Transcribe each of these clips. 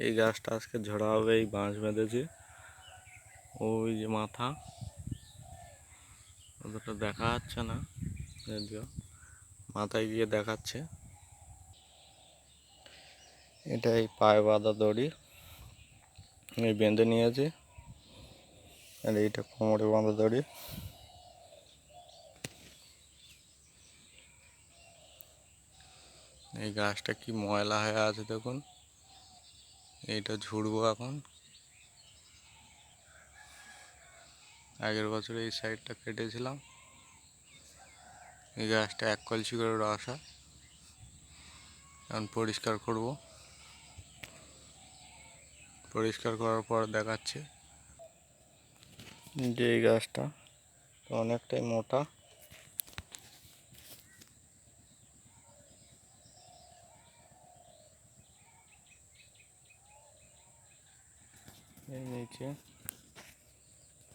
এই গাছটা আজকে ঝোড়া হবে, এই বাঁশ বেঁধেছি। ওই যে মাথা, ওটা দেখা যাচ্ছে না যদিও, মাথায় গিয়ে দেখাচ্ছে। এটা এই পায়ে বাঁধা দড়ি, এই বেঁধে নিয়েছি। আর এইটা কোমরে বাঁধা দড়ি। এই গাছটা কি ময়লা হয়ে আছে দেখুন। এইটা ঝুড়বো এখন। আগের বছর এই সাইডটা কেটেছিলাম। এই গাছটা 1 কলসি করে রস হয়। এখন পরিষ্কার করব। পরিষ্কার করার পর দেখাচ্ছে যে এই গাছটা অনেকটাই মোটা। এই নিচে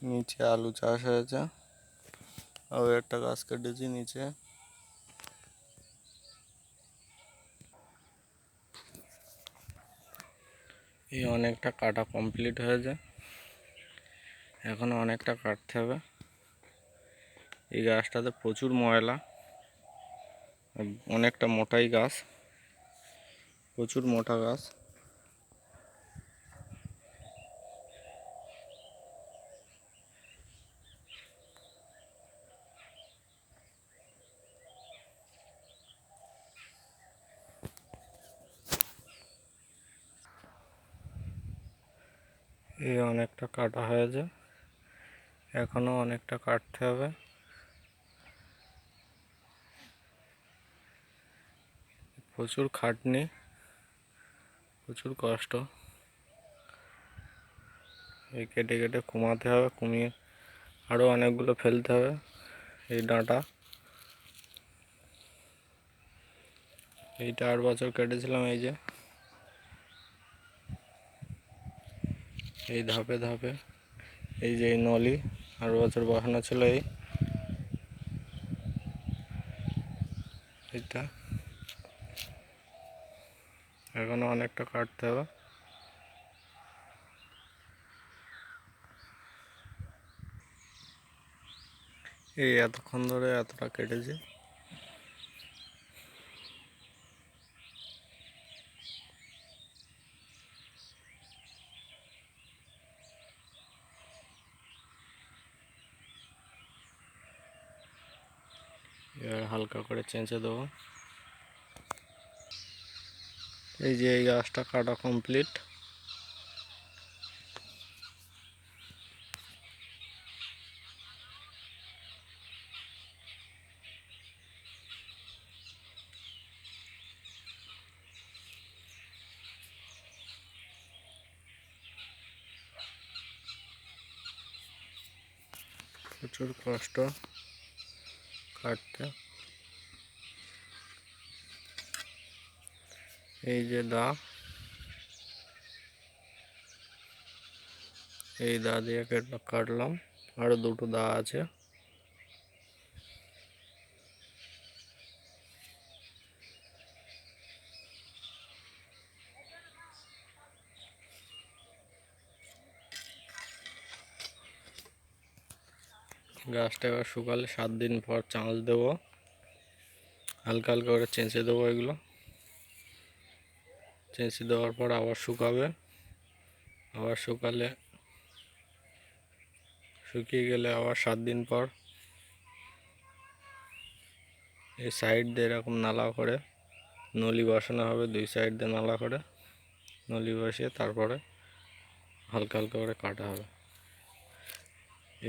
নিচে আলু চাষ হয়েছে। আর একটা গাছ কেটেছি নিচে। এই অনেকটা কাটা কমপ্লিট হয়েছে, এখনো অনেকটা কাটতে হবে। এই গাছটাতে প্রচুর ময়লা, অনেকটা মোটাই গাছ, প্রচুর মোটা গাছ। এই অনেকটা কাটা হয়েছে, এখনো অনেকটা কাটতে হবে। প্রচুর খাটনি, প্রচুর কষ্ট। এই কেটে কেটে কমাতে হবে, কমিয়ে আরও অনেকগুলো ফেলতে হবে। এই ডাঁটা, এইটা 8 বছর কেটেছিলাম। এই যে এই ধাপে ধাপে, এই যে এই নলি 8 বছর বসানো ছিল। এইটা এখনো অনেকটা কাটতে হবে। এই এতক্ষণ ধরে এতটা কেটেছি। এবার হালকা করে চেঁচে দেবো। এই যে এই গাছটা কাটা কমপ্লিট। প্রচুর কষ্ট কাটতে। এই যে দা, এই দা দিয়ে কাটলাম। আরো দুটো দা আছে। গাছটা এবার শুকালে 7 দিন পর চাঁচ দেবো, হালকা হালকা করে চেঁচে দেবো। এগুলো চেঁচে দেওয়ার পর আবার শুকাবে। আবার শুকিয়ে গেলে আবার 7 দিন পর এই সাইড দিয়ে এরকম নালা করে নলি বসানো হবে। 2 সাইড দিয়ে নালা করে নলি বসিয়ে তারপরে হালকা হালকা করে কাটা হবে।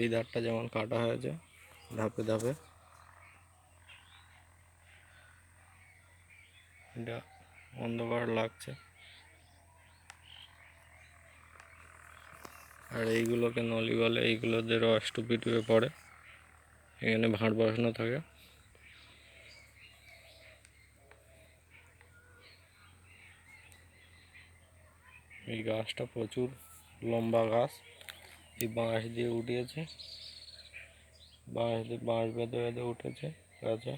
এই ধারটা যেমন কাটা হয়েছে ধাপে ধাপে, এটা অন্ধকার লাগছে। আর এইগুলোকে নলি বলে। এইগুলো যে রস টুপি টুপে পড়ে, এখানে ভাঁড় বসানো থাকে। এই গাছটা প্রচুর লম্বা গাছ। এই বাঁশ দিয়ে উঠিয়েছে, বাঁশ বেঁধে বেঁধে উঠেছে গাছে।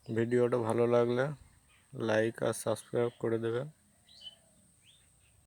ভিডিওটা ভালো লাগলে লাইক আর সাবস্ক্রাইব করে দেবেন।